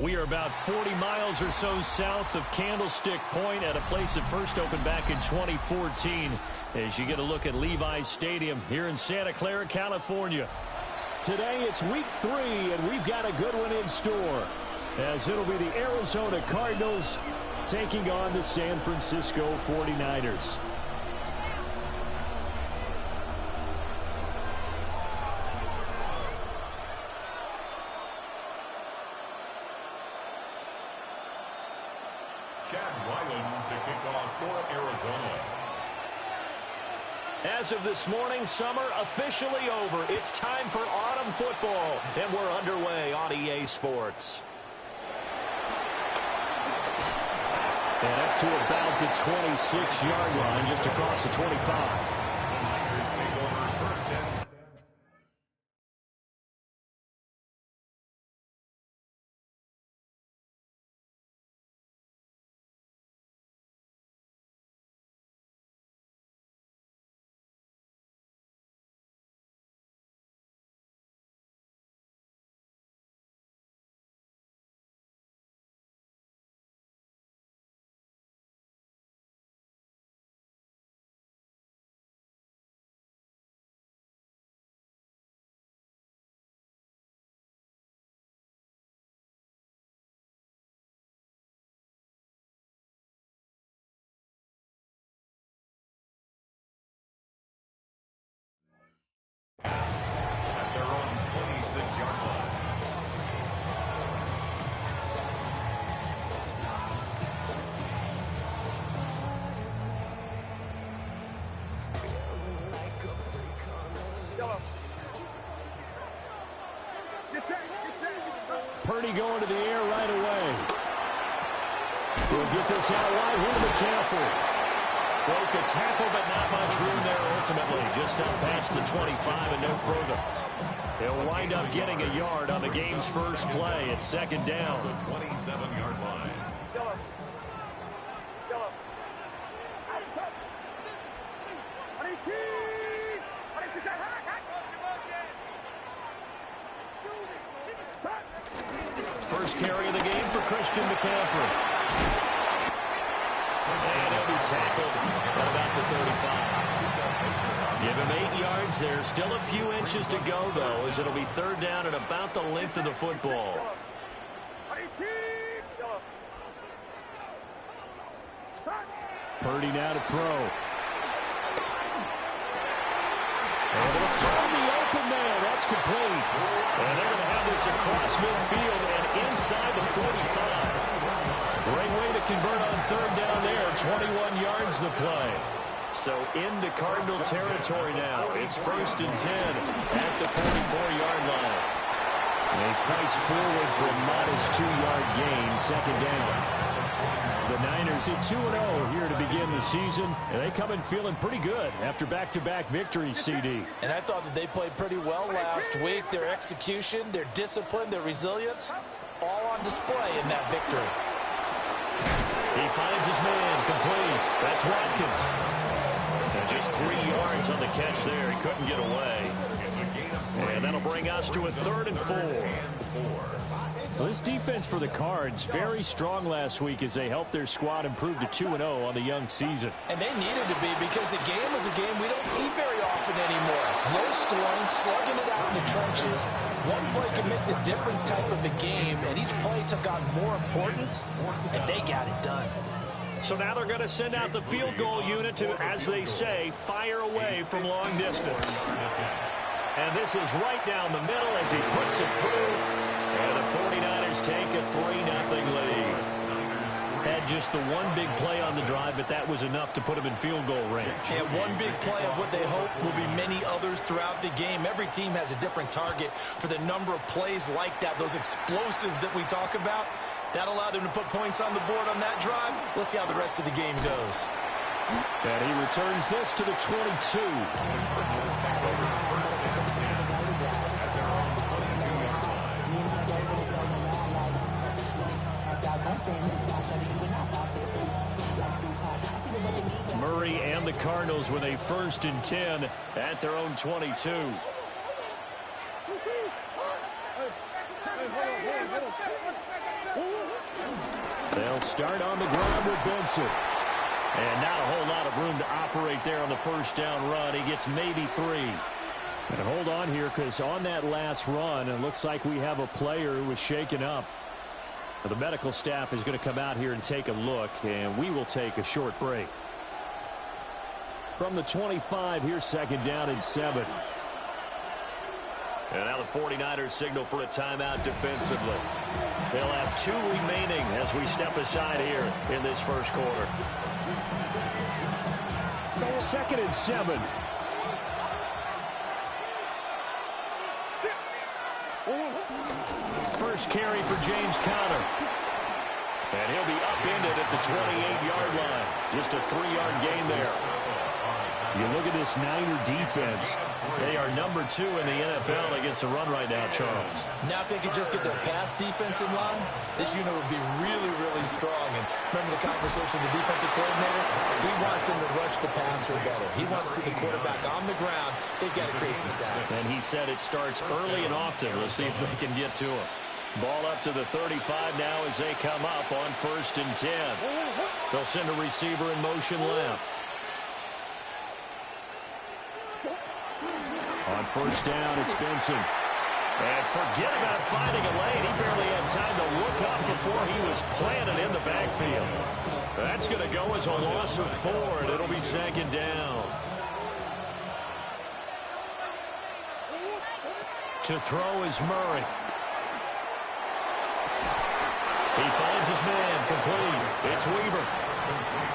We are about 40 miles or so south of Candlestick Point at a place that first opened back in 2014 as you get a look at Levi's Stadium here in Santa Clara, California. Today it's week 3 and we've got a good one in store as it'll be the Arizona Cardinals taking on the San Francisco 49ers. As of this morning, summer officially over. It's time for autumn football, and we're underway on EA Sports. And up to about the 26-yard line, just across the 25. At their own 26-yard line. Purdy going to the air right away. He'll get this out wide. Here to McCaffrey. Broke a tackle, but not much room there ultimately. Just up past the 25 and no further. He'll wind up getting a yard on the game's first play at second down. The 27-yard line. First carry of the game for Christian McCaffrey. And he'll be tackled at about the 35. Give him 8 yards there. Still a few inches to go, though, as it'll be third down at about the length of the football. Purdy now to throw. And they'll throw the open man. That's complete. And they're going to have this across midfield and inside the 45. Great way to convert on third down there. 21 yards the play. So into Cardinal territory now. It's first and 10 at the 44-yard line. And he fights forward for a modest 2-yard gain. Second down. The Niners at 2-0 here to begin the season, and they come in feeling pretty good after back-to-back victories, CD. And I thought that they played pretty well last week. Their execution, their discipline, their resilience, all on display in that victory. He finds his man complete. That's Watkins. And just 3 yards on the catch there. He couldn't get away. And that'll bring us to a 3rd and 4. Well, this defense for the Cards, very strong last week as they helped their squad improve to 2-0 on the young season. And they needed to be because the game is a game we don't see very often anymore. Low scoring, slugging it out in the trenches. One play can make the difference type of the game, and each play took on more importance, and they got it done. So now they're going to send out the field goal unit to, as they say, fire away from long distance. And this is right down the middle as he puts it through. And the 49ers take a 3-0 lead. Had just the one big play on the drive, but that was enough to put them in field goal range. And one big play of what they hope will be many others throughout the game. Every team has a different target for the number of plays like that, those explosives that we talk about. That allowed him to put points on the board on that drive. Let's see how the rest of the game goes. And he returns this to the 22. Murray and the Cardinals with a 1st and 10 at their own 22. They'll start on the ground with Benson. And not a whole lot of room to operate there on the 1st down run. He gets maybe 3. And hold on here, because on that last run, it looks like we have a player who was shaken up. The medical staff is going to come out here and take a look, and we will take a short break. From the 25, here's 2nd down and 7. And now the 49ers signal for a timeout defensively. They'll have 2 remaining as we step aside here in this 1st quarter. 2nd and 7. First carry for James Conner. And he'll be upended at the 28-yard line. Just a 3-yard gain there. You look at this Niner defense. They are number 2 in the NFL against the run right now, Charles. Now if they could just get their pass defense in line, this unit would be really, really strong. And remember the conversation with the defensive coordinator? He wants them to rush the passer better. He wants to see the quarterback on the ground. They've got to create some sacks. And he said it starts early and often. Let's see if they can get to him. Ball up to the 35 now as they come up on 1st and 10. They'll send a receiver in motion left. On 1st down, it's Benson. And forget about finding a lane. He barely had time to look up before he was planted in the backfield. That's going to go as a loss of 4, and it'll be 2nd down. To throw is Murray. He finds his man, complete. It's Weaver.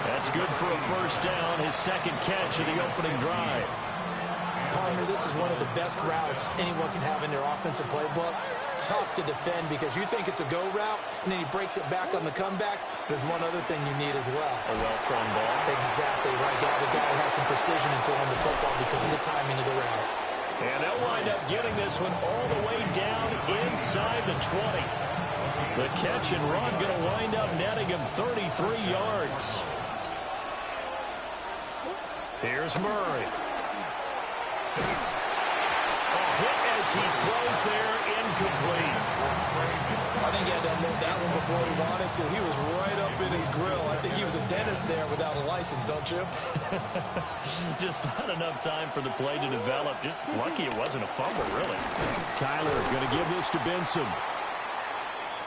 That's good for a 1st down, his 2nd catch of the opening drive. Palmer, this is one of the best routes anyone can have in their offensive playbook. Tough to defend because you think it's a go route, and then he breaks it back on the comeback. There's one other thing you need as well. A well-thrown ball. Exactly right. The guy has some precision in throwing the football because of the timing of the route. And they'll wind up getting this one all the way down inside the 20. The catch and run going to wind up netting him 33 yards. Here's Murray. A hit as he throws there, incomplete. I think he had to unload that one before he wanted to. He was right up in his grill. I think he was a dentist there without a license, don't you? Just not enough time for the play to develop. Just lucky it wasn't a fumble, really. Kyler going to give this to Benson.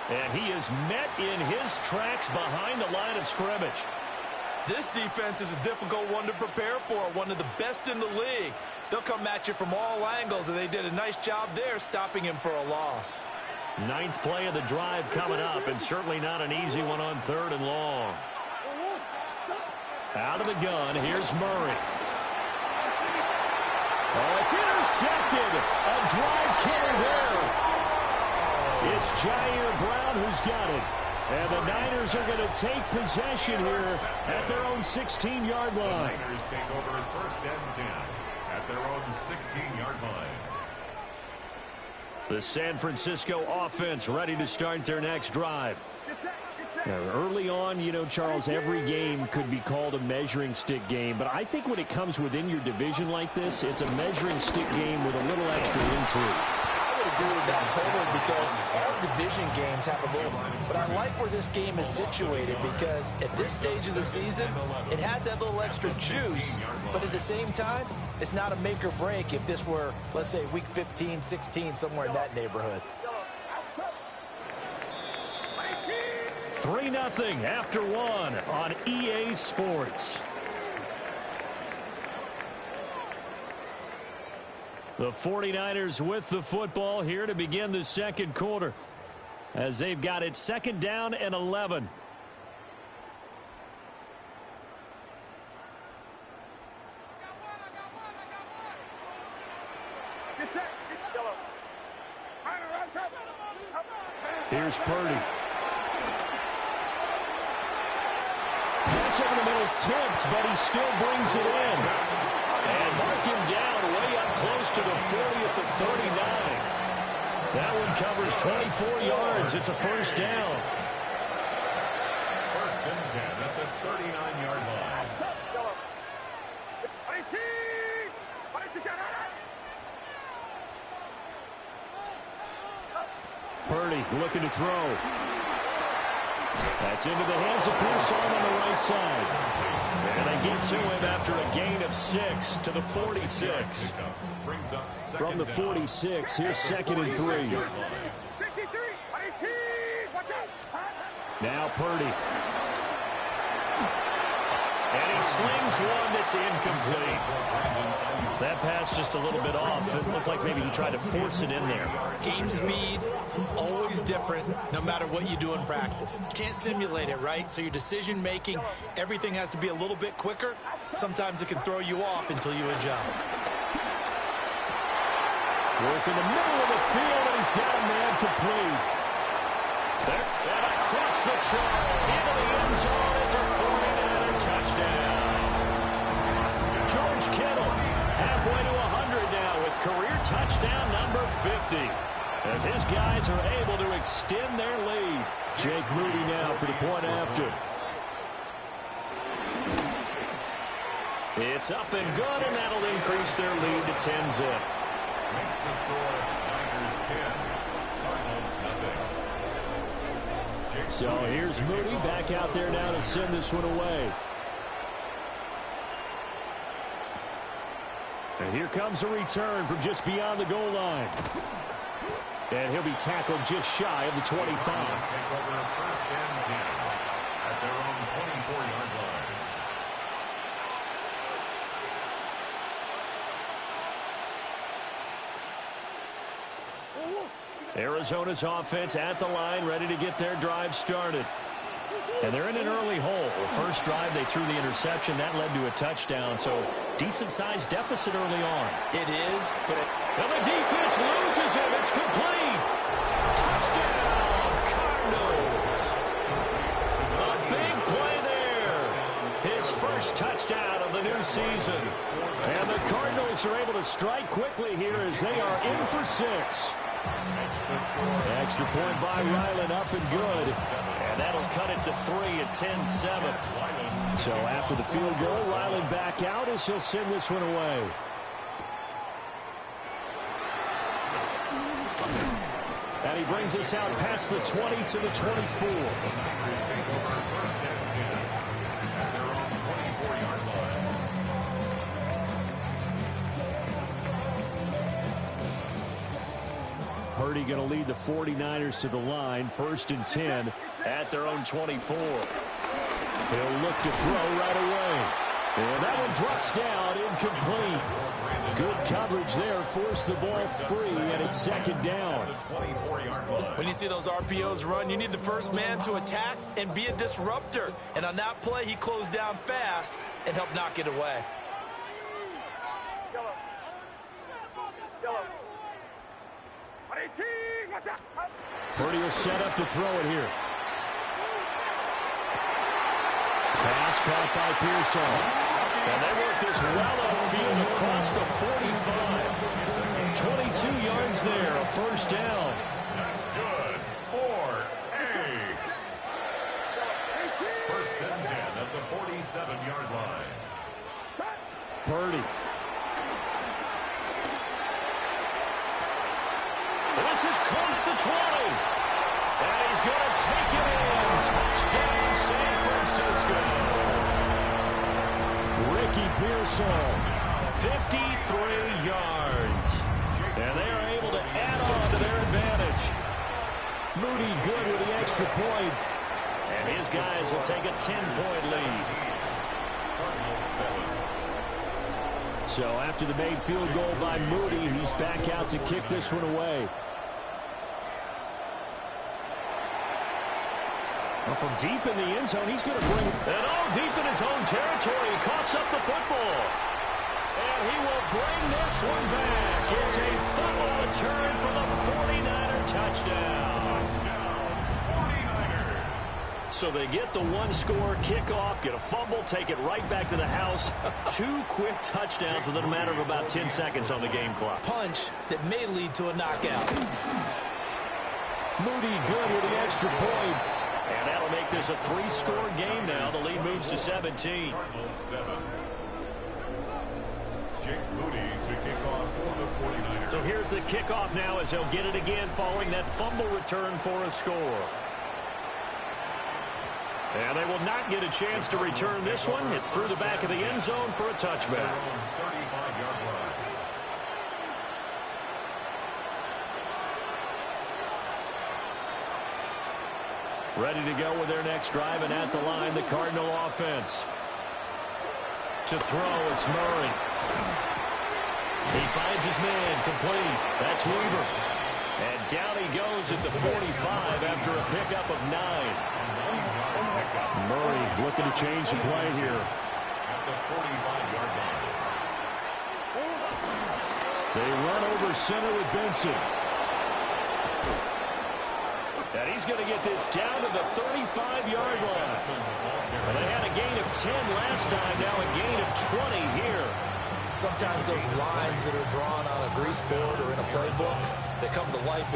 And he is met in his tracks behind the line of scrimmage. This defense is a difficult one to prepare for, one of the best in the league. They'll come at you from all angles, and they did a nice job there stopping him for a loss. 9th play of the drive coming up, and certainly not an easy one on 3rd and long. Out of the gun, here's Murray. Oh, it's intercepted. A drive carry there. It's Jair Brown who's got it. And the Niners are going to take possession here at their own 16-yard line. The Niners take over 1st and 10 at their own 16-yard line. The San Francisco offense ready to start their next drive. Now, early on, you know, Charles, every game could be called a measuring stick game. But I think when it comes within your division like this, it's a measuring stick game with a little extra intrigue. Agree with that totally because all division games have a little, but I like where this game is situated because at this stage of the season, it has that little extra juice, but at the same time, it's not a make or break if this were, let's say, week 15, 16, somewhere in that neighborhood. 3-0 after 1 on EA Sports. The 49ers with the football here to begin the 2nd quarter as they've got it 2nd down and 11. Here's Purdy. Pass over the middle, tipped, but he still brings it in. And mark him down way up close to the 40 at the 39. That one covers 24 yards. It's a 1st down. 1st and 10 at the 39-yard line. looking to throw. That's into the hands of Pearson on the right side. And they get to him after a gain of 6 to the 46. From the 46, here's 2nd and 3. Now Purdy. And he slings one that's incomplete. That pass just a little bit off. It looked like maybe he tried to force it in there. Game speed, always different, no matter what you do in practice. You can't simulate it, right? So your decision-making, everything has to be a little bit quicker. Sometimes it can throw you off until you adjust. Work in the middle of the field, and he's got a man complete. There, and across the track, into the end zone. It's a 49er touchdown. George Kittle, halfway to 100 now with career touchdown number 50. As his guys are able to extend their lead. Jake Moody now for the point after. It's up and good, and that'll increase their lead to 10-zip. Makes the score Niners 10, Cardinals nothing. So here's Moody back out there now to send this one away. And here comes a return from just beyond the goal line. And he'll be tackled just shy of the 25. Take over 1st and 10 at their own 24-yard line. Arizona's offense at the line, ready to get their drive started. And they're in an early hole. The first drive, they threw the interception. That led to a touchdown, so decent-sized deficit early on. It is, but And the defense loses him. It's complete. Touchdown, Cardinals. A big play there. His first touchdown of the new season. And the Cardinals are able to strike quickly here as they are in for 6. Extra point by Ryland, up and good. And that'll cut it to 3 at 10-7. So after the field goal, Ryland back out as he'll send this one away. And he brings us out past the 20 to the 24. Purdy going to lead the 49ers to the line. 1st and 10 at their own 24. He'll look to throw right away. And that one drops down, incomplete. Good coverage there, forced the ball free, and it's 2nd down. when you see those RPOs run, you need the first man to attack and be a disruptor. And on that play, he closed down fast and helped knock it away. Purdy will set up to throw it here. Pass caught by Pearson. And they work this well upfield across the 45. 22 yards there, a 1st down. That's good for a 1st and 10 at the 47-yard line. Purdy. This is caught at the 20. And he's going to take it in. Touchdown, San Francisco. Ricky Pearson, 53 yards. And they are able to add on to their advantage. Moody good with the extra point. And his guys will take a 10-point lead. So after the made field goal by Moody, he's back out to kick this one away. Well, from deep in the end zone, he's going to bring it all deep in his own territory. He coughs up the football. And he will bring this one back. It's a football return for the 49er touchdown. So they get the one-score kickoff, get a fumble, take it right back to the house. 2 quick touchdowns within a matter of about 10 seconds on the game clock. Punch that may lead to a knockout. Moody good with the extra point. And that'll make this a 3-score game now. The lead moves to 17. Jake Moody to kick off for the 49ers. So here's the kickoff now as he'll get it again following that fumble return for a score. And they will not get a chance to return this one. It's through the back of the end zone for a touchback. 35-yard line. Ready to go with their next drive, and at the line, the Cardinal offense. To throw, it's Murray. He finds his man, complete. That's Weaver. And down he goes at the 45 after a pickup of 9. Murray looking to change the play here. At the 45-yard line. They run over center with Benson. And he's going to get this down to the 35-yard line. And they had a gain of 10 last time, now a gain of 20 here. Sometimes those lines that are drawn on a grease board or in a playbook, they come to life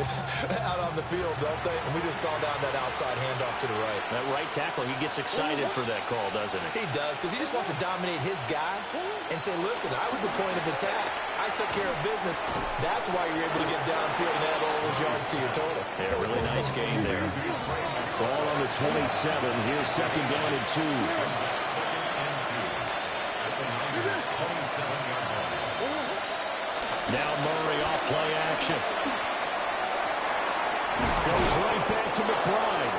out on the field, don't they? And we just saw down that outside handoff to the right. That right tackle, he gets excited for that call, doesn't he? He does, because he just wants to dominate his guy and say, listen, I was the point of attack. I took care of business. That's why you're able to get downfield and add all those yards to your total. Yeah, really nice game there. Ball on the 27. Here's second down and 2. Now Murray off play action. Goes right back to McBride.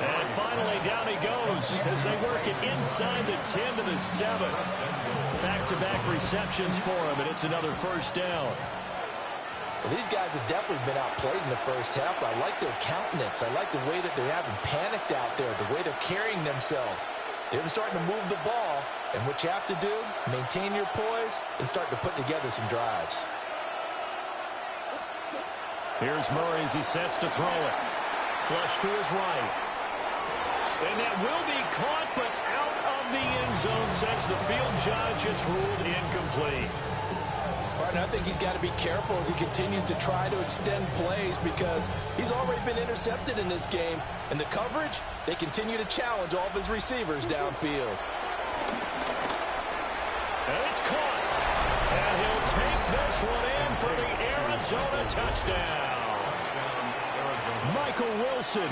And finally down he goes as they work it inside the 10 to the 7. Back-to-back receptions for him, and it's another first down. Well, these guys have definitely been outplayed in the first half, but I like their countenance. I like the way that they're having panicked out there, the way they're carrying themselves. They're starting to move the ball, and what you have to do, maintain your poise and start to put together some drives. Here's Murray as he sets to throw it. Flush to his right. And that will be caught, but out of the end zone, says the field judge. It's ruled incomplete. Partner, I think he's got to be careful as he continues to try to extend plays because he's already been intercepted in this game. And the coverage, they continue to challenge all of his receivers downfield. And it's caught. And he'll take this one in for the Arizona touchdown. Michael Wilson,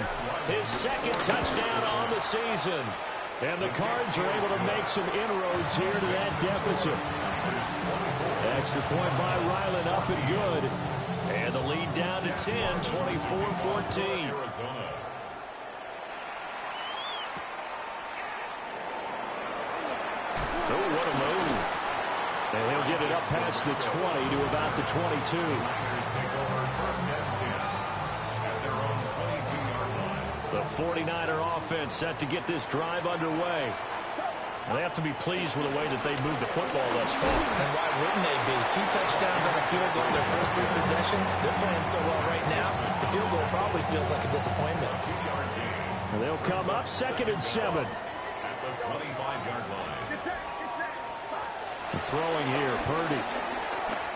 his second touchdown on the season. And the Cards are able to make some inroads here to that deficit. Extra point by Ryland, up and good. And the lead down to 10, 24-14. Oh, what a move. And he'll get it up past the 20 to about the 22. The 49er offense set to get this drive underway. They have to be pleased with the way that they moved the football thus far. And why wouldn't they be? 2 touchdowns on the field goal their first 3 possessions. They're playing so well right now, the field goal probably feels like a disappointment. And they'll come up 2nd and 7. At the 25-yard line. Throwing here, Purdy.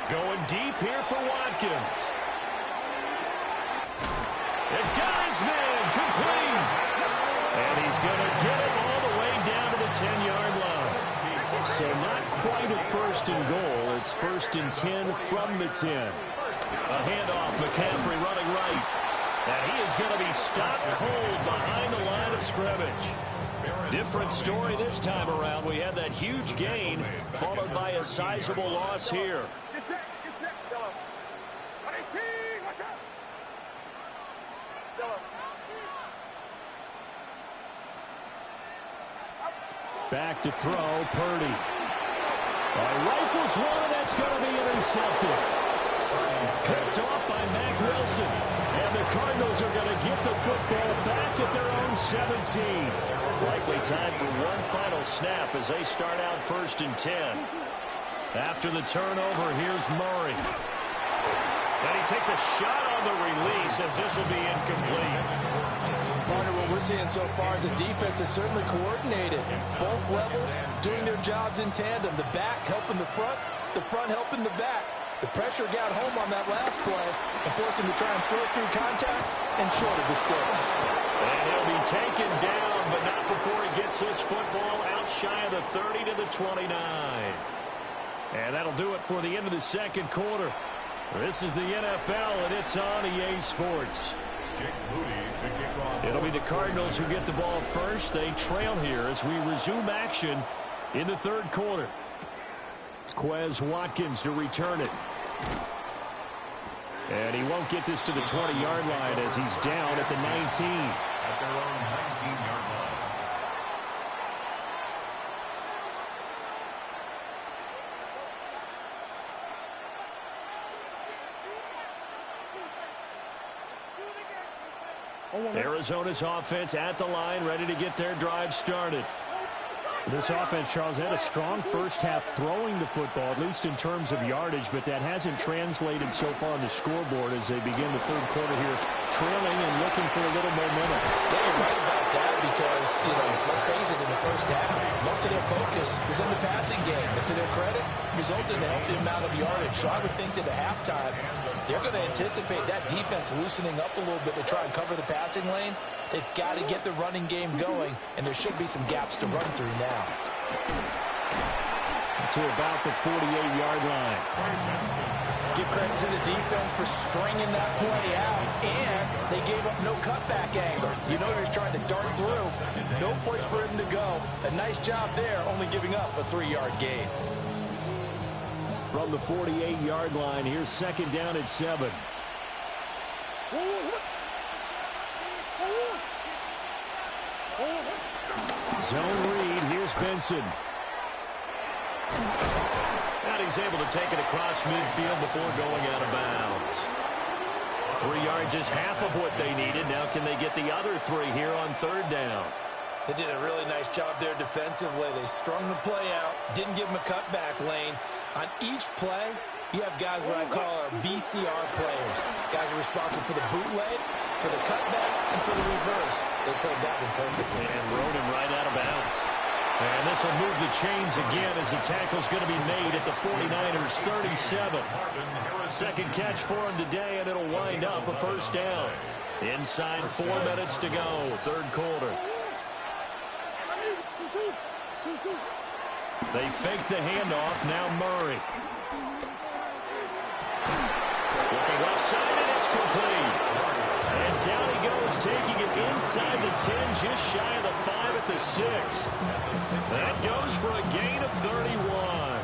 Going deep here for Watkins. And got his man, complete. And he's going to get it all the way down to the 10-yard line. So not quite a 1st and goal. It's 1st and 10 from the 10. A handoff, McCaffrey running right. And he is going to be stopped cold behind the line of scrimmage. Different story this time around. We had that huge gain, followed by a sizable loss here. Back to throw, Purdy. Rifles one, and that's going to be intercepted. Picked off by Mack Wilson. And the Cardinals are going to get the football back at their own 17. Likely time for one final snap as they start out 1st and 10. After the turnover, here's Murray. And he takes a shot on the release as this will be incomplete. Partner, what we're seeing so far is the defense is certainly coordinated. Both levels doing their jobs in tandem. The back helping the front helping the back. The pressure got home on that last play and forced him to try and throw through contact and short of the sticks. And he'll be taken down, but not before he gets this football out shy of the 30 to the 29. And that'll do it for the end of the second quarter. This is the NFL, and it's on EA Sports. It'll be the Cardinals who get the ball first. They trail here as we resume action in the third quarter. Quez Watkins to return it. And he won't get this to the 20-yard line as he's down at the 19. At their own 19-yard line. Arizona's offense at the line, ready to get their drive started. This offense, Charles, had a strong first half throwing the football, at least in terms of yardage, but that hasn't translated so far on the scoreboard as they begin the third quarter here, trailing and looking for a little momentum. Yeah, you're right about that because, let's face it, in the first half, most of their focus was in the passing game. And to their credit, resulted in a healthy amount of yardage. So I would think that at halftime, they're going to anticipate that defense loosening up a little bit to try and cover the passing lanes. They've got to get the running game going, and there should be some gaps to run through now. To about the 48-yard line. Give credit to the defense for stringing that play out, and they gave up no cutback angle. You know they're trying to dart through. No place for him to go. A nice job there, only giving up a 3-yard gain. From the 48-yard line, here's second down at 7. Zone read, here's Benson. And he's able to take it across midfield before going out of bounds. 3 yards is half of what they needed. Now can they get the other 3 here on third down? They did a really nice job there defensively. They strung the play out, didn't give them a cutback lane. On each play, you have guys what I call our BCR players. Guys are responsible for the bootleg, for the cutback, and for the reverse. They played that one perfectly. And rode him right out of bounds. And this will move the chains again as the tackle's going to be made at the 49ers 37. Second catch for him today, and it'll wind up a first down. Inside 4 minutes to go, third quarter. They fake the handoff. Now Murray. Looking left side, and it's complete. And down he goes, taking it inside the 10, just shy of the 5 at the 6. That goes for a gain of 31.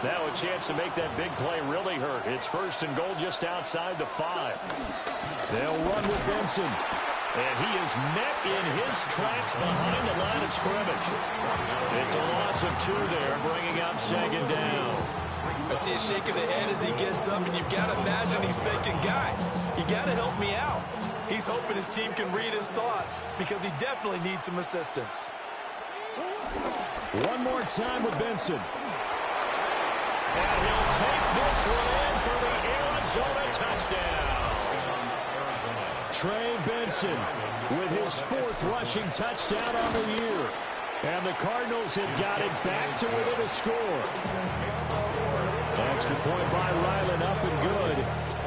Now a chance to make that big play really hurt. It's first and goal just outside the 5. They'll run with Benson. And he is met in his tracks behind the line of scrimmage. It's a loss of 2 there, bringing up second down. I see a shake of the head as he gets up, and you've got to imagine he's thinking, guys, you got to help me out. He's hoping his team can read his thoughts because he definitely needs some assistance. One more time with Benson. And he'll take this one in for the Arizona touchdown. Trey Benson with his 4th rushing touchdown on the year. And the Cardinals have got it back to within a score. Extra point by Ryland, up and good.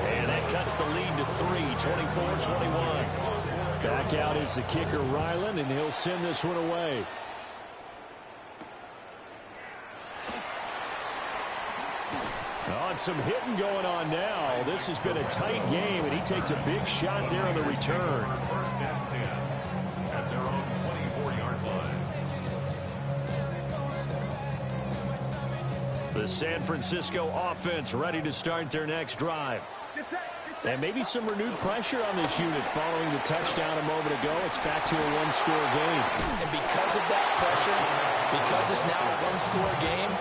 And that cuts the lead to 3, 24-21. Back out is the kicker, Ryland, and he'll send this one away. Oh, and some hitting going on now. This has been a tight game, and he takes a big shot there on the return. First and 10 at their own 24-yard line. The San Francisco offense ready to start their next drive. And maybe some renewed pressure on this unit following the touchdown a moment ago. It's back to a one-score game. And because of that pressure, because it's now a one-score game,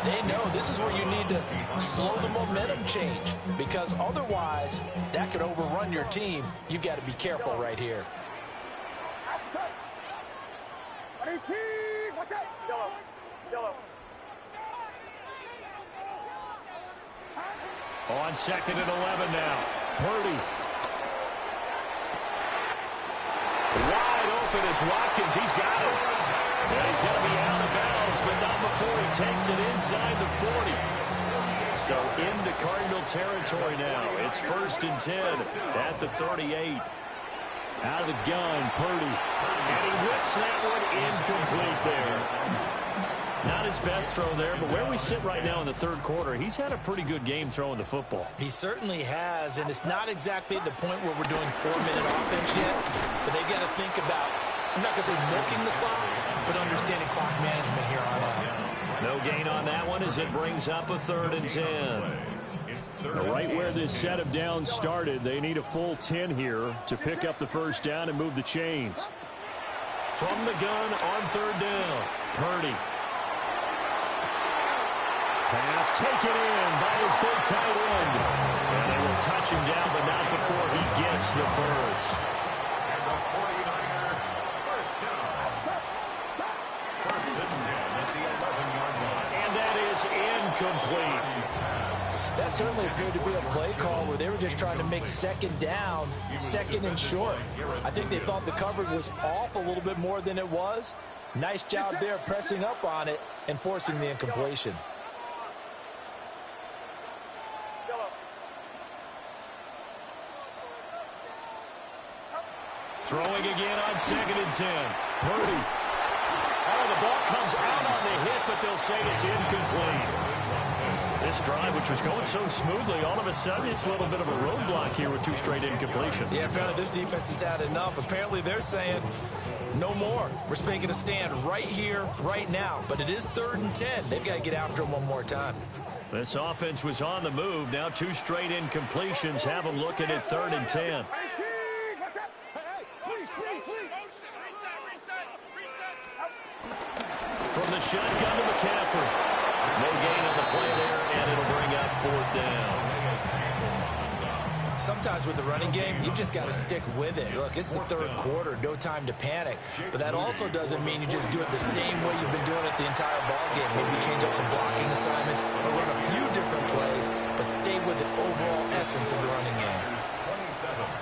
they know this is where you need to slow the momentum change. Because otherwise, that could overrun your team. You've got to be careful right here. On second and 11 now. Purdy. Wide open is Watkins. He's got it. And he's going to be out of bounds, but not before he takes it inside the 40. So into Cardinal territory now. It's first and 10 at the 38. Out of the gun, Purdy. And he whips that one incomplete there. Not his best throw there, but where we sit right now in the third quarter, he's had a pretty good game throwing the football. He certainly has, and it's not exactly at the point where we're doing 4-minute offense yet, but they've got to think about, I'm not going to say milking the clock, but understanding clock management here on out. No gain on that one as it brings up a 3rd and 10. Right where this set of downs started, they need a full 10 here to pick up the first down and move the chains. From the gun on 3rd down, Purdy. Pass taken in by his big tight end. And they will touch him down, but not before he gets the first. And the 49er first down. First and 10 at the 11-yard line. And that is incomplete. That certainly appeared to be a play call where they were just trying to make 2nd down, 2nd and short. I think they thought the coverage was off a little bit more than it was. Nice job there pressing up on it and forcing the incompletion. Throwing again on 2nd and 10. Purdy. Oh, the ball comes out on the hit, but they'll say it's incomplete. This drive, which was going so smoothly, all of a sudden it's a little bit of a roadblock here with 2 straight incompletions. Yeah, apparently this defense has had enough. Apparently they're saying no more. We're making a stand right here, right now. But it is 3rd and 10. They've got to get after him one more time. This offense was on the move. Now 2 straight incompletions have them looking at 3rd and 10. From the shotgun to McCaffrey. No gain on the play there, and it'll bring up 4th down. Sometimes with the running game, you've just got to stick with it. Look, it's the 3rd quarter, no time to panic. But that also doesn't mean you just do it the same way you've been doing it the entire ball game. Maybe change up some blocking assignments or run a few different plays, but stay with the overall essence of the running game.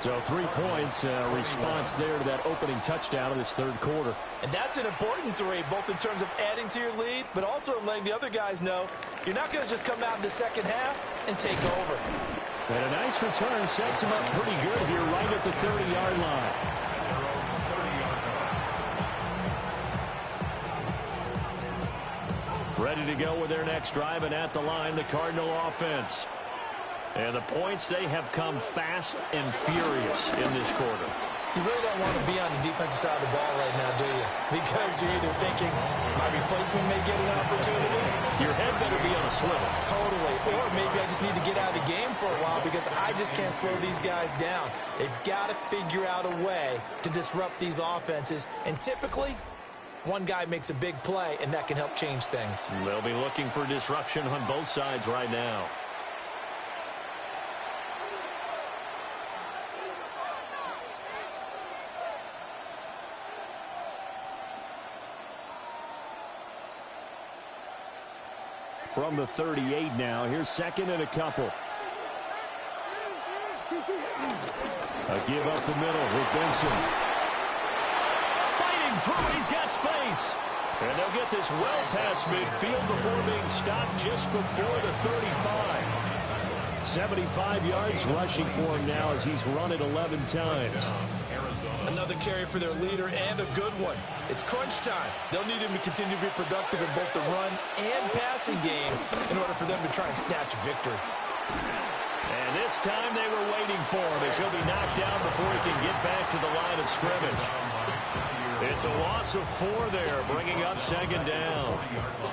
So 3 points, response there to that opening touchdown in this 3rd quarter. And that's an important 3, both in terms of adding to your lead, but also letting the other guys know you're not going to just come out in the second half and take over. And a nice return sets him up pretty good here right at the 30-yard line. Ready to go with their next drive, and at the line, the Cardinal offense. And the points, they have come fast and furious in this quarter. You really don't want to be on the defensive side of the ball right now, do you? Because you're either thinking, my replacement may get an opportunity. Your head better be on a swivel. Totally. Or maybe I just need to get out of the game for a while because I just can't slow these guys down. They've got to figure out a way to disrupt these offenses. And typically, one guy makes a big play, and that can help change things. They'll be looking for disruption on both sides right now. From the 38 now, here's 2nd and a couple. A give up the middle with Benson. Fighting through, he's got space. And they'll get this well past midfield before being stopped just before the 35. 75 yards rushing for him now as he's run it 11 times. Another carry for their leader and a good one. It's crunch time. They'll need him to continue to be productive in both the run and passing game in order for them to try and snatch a victory. And this time they were waiting for him as he'll be knocked down before he can get back to the line of scrimmage. It's a loss of 4 there, bringing up 2nd down.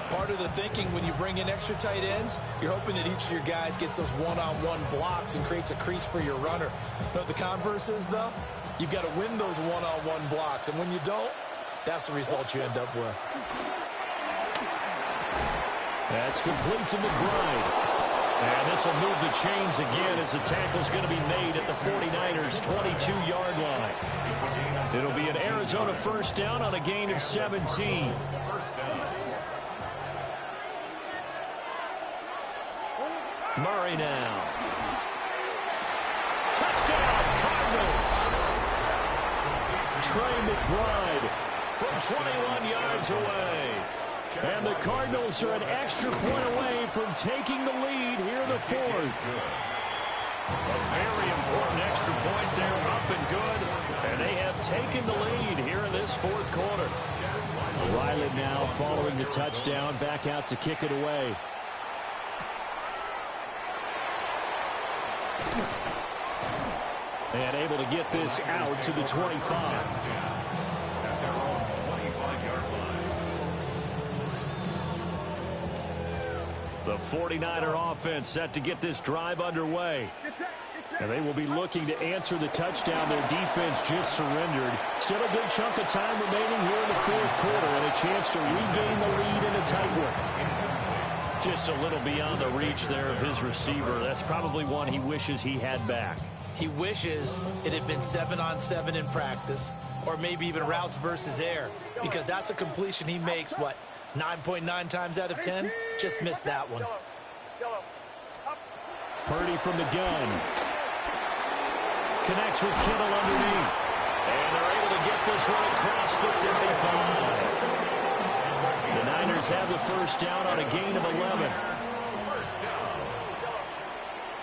Part of the thinking when you bring in extra tight ends, you're hoping that each of your guys gets those one-on-one blocks and creates a crease for your runner. You know what the converse is, though? You've got to win those one-on-one blocks, and when you don't, that's the result you end up with. That's complete to McBride. And this will move the chains again as the tackle's going to be made at the 49ers' 22-yard line. It'll be an Arizona first down on a gain of 17. Murray now. Touchdown, Cardinals. Trey McBride from 21 yards away. And the Cardinals are an extra point away from taking the lead here in the 4th. A very important extra point there, up and good. And they have taken the lead here in this 4th quarter. Ryland now following the touchdown, back out to kick it away. And able to get this out to the 25. The 49er offense set to get this drive underway. And they will be looking to answer the touchdown their defense just surrendered. Still a good chunk of time remaining here in the fourth quarter and a chance to regain the lead in a tight one. Just a little beyond the reach there of his receiver. That's probably one he wishes he had back. He wishes it had been 7-on-7 in practice, or maybe even routes versus air, because that's a completion he makes, 9.9 times out of 10? Just missed that one. Purdy from the gun. Connects with Kittle underneath. And they're able to get this one across the 35. The Niners have the first down on a gain of 11.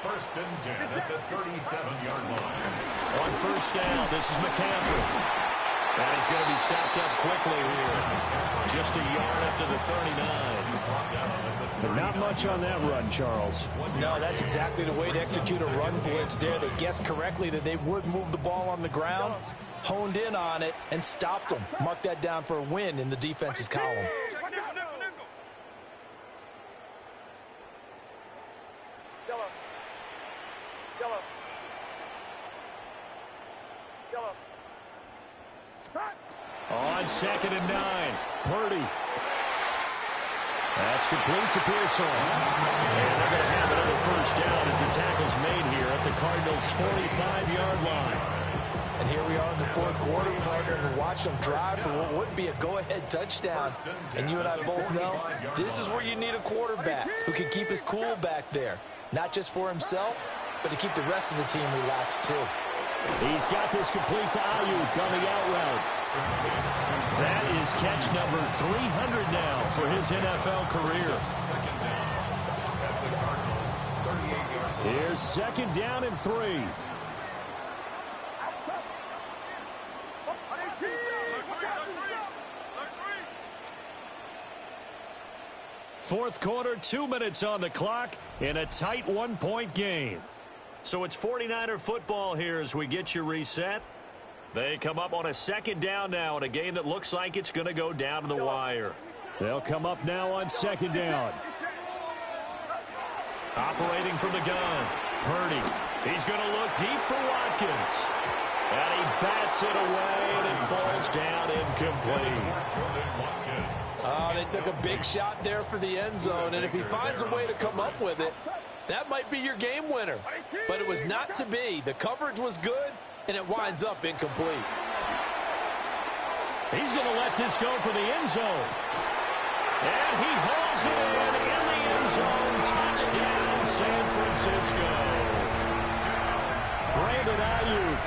First and 10 at the 37-yard line. On first down, this is McCaffrey. And he's going to be stopped up quickly here. Just a yard up to the 39. But not much on that run, Charles. No, that's exactly the way to execute a run blitz there. They guessed correctly that they would move the ball on the ground, honed in on it, and stopped them. Mark that down for a win in the defense's column. On 2nd and 9, Purdy. That's complete to Pearson. And they're going to have another first down as the tackle's made here at the Cardinals' 45-yard line. And here we are in the fourth quarter, partner, and watch them drive for what would be a go-ahead touchdown. And you and I both know this is where you need a quarterback who can keep his cool back there. Not just for himself, but to keep the rest of the team relaxed, too. He's got this complete to Ayuk on the out route. That is catch number 300 now for his NFL career. Here's 2nd down and 3. Fourth quarter, 2 minutes on the clock in a tight one-point game. So it's 49er football here as we get you reset. They come up on a 2nd down now in a game that looks like it's going to go down to the wire. They'll come up now on 2nd down. Operating from the gun, Purdy. He's going to look deep for Watkins. And he bats it away, and it falls down incomplete. Oh, they took a big shot there for the end zone, and if he finds a way to come up with it, that might be your game winner. But it was not to be. The coverage was good, and it winds up incomplete. He's going to let this go for the end zone. And he hauls it in the end zone. Touchdown, San Francisco. Brandon Ayuk,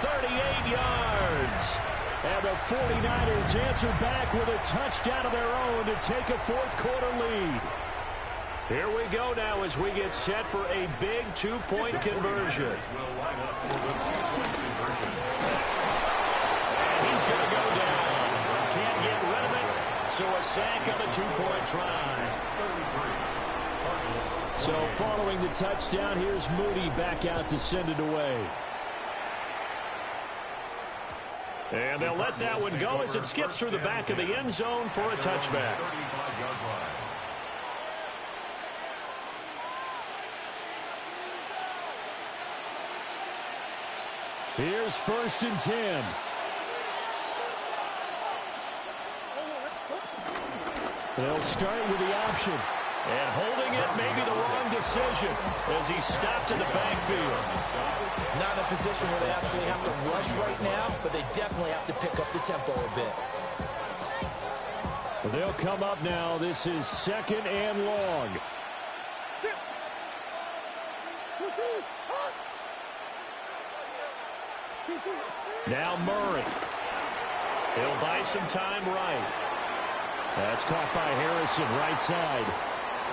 38 yards. And the 49ers answer back with a touchdown of their own to take a fourth quarter lead. Here we go now as we get set for a big two-point conversion. And he's going to go down. Can't get rid of it. So a sack on a two-point try. So following the touchdown, here's Moody back out to send it away. And they'll let that one go as it skips through the back of the end zone for a touchback. Here's 1st and 10. They'll start with the option. And holding it may be the wrong decision as he's stopped in the backfield. Not in a position where they absolutely have to rush right now, but they definitely have to pick up the tempo a bit. They'll come up now. This is 2nd and long. Now Murray. He'll buy some time right. That's caught by Harrison right side.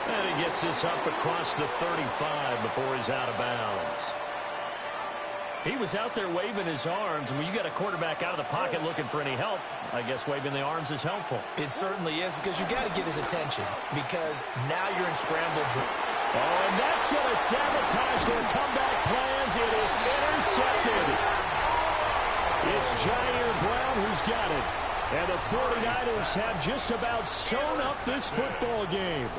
And he gets this up across the 35 before he's out of bounds. He was out there waving his arms, and when you got a quarterback out of the pocket looking for any help, I guess waving the arms is helpful. It certainly is, because you got to get his attention, because now you're in scramble drill. Oh, and that's going to sabotage their comeback plans. It is intercepted. It's Jair Brown who's got it. And the 49ers have just about sewn up this football game.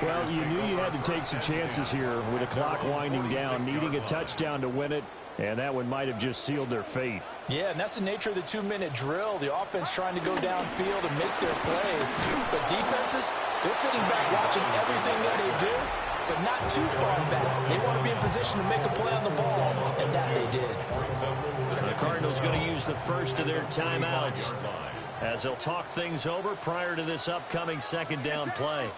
Well, you knew you had to take some chances here with the clock winding down, needing a touchdown to win it, and that one might have just sealed their fate. Yeah, and that's the nature of the 2-minute drill. The offense trying to go downfield and make their plays. But defenses, they're sitting back watching everything that they do, but not too far back. They want to be in position to make a play on the ball, and that they did. The Cardinals going to use the first of their timeouts as they'll talk things over prior to this upcoming second down play.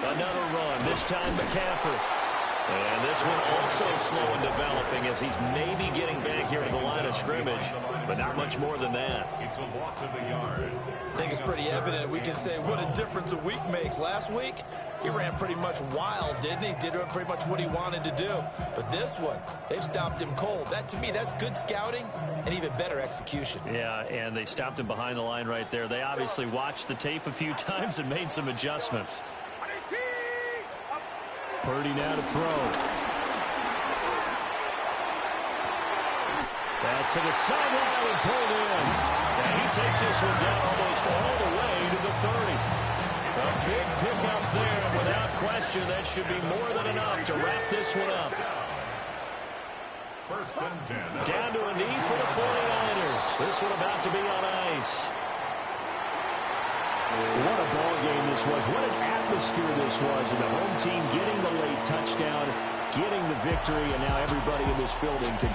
Another run, this time McCaffrey. And this one also slow and developing as he's maybe getting back here to the line of scrimmage, but not much more than that. It's a loss of a yard. I think it's pretty evident. We can say what a difference a week makes. Last week, he ran pretty much wild, didn't he? Did pretty much what he wanted to do. But this one, they've stopped him cold. That, to me, that's good scouting and even better execution. Yeah, and they stopped him behind the line right there. They obviously watched the tape a few times and made some adjustments. Purdy now to throw. Pass to the sideline and pulled in. And he takes this one down almost all the way to the 30. A big pickup there, and without question, that should be more than enough to wrap this one up. First and 10. Down to a knee for the 49ers. This one about to be on ice. What a ball game this was. What an atmosphere this was. And the home team getting the late touchdown, getting the victory, and now everybody in this building can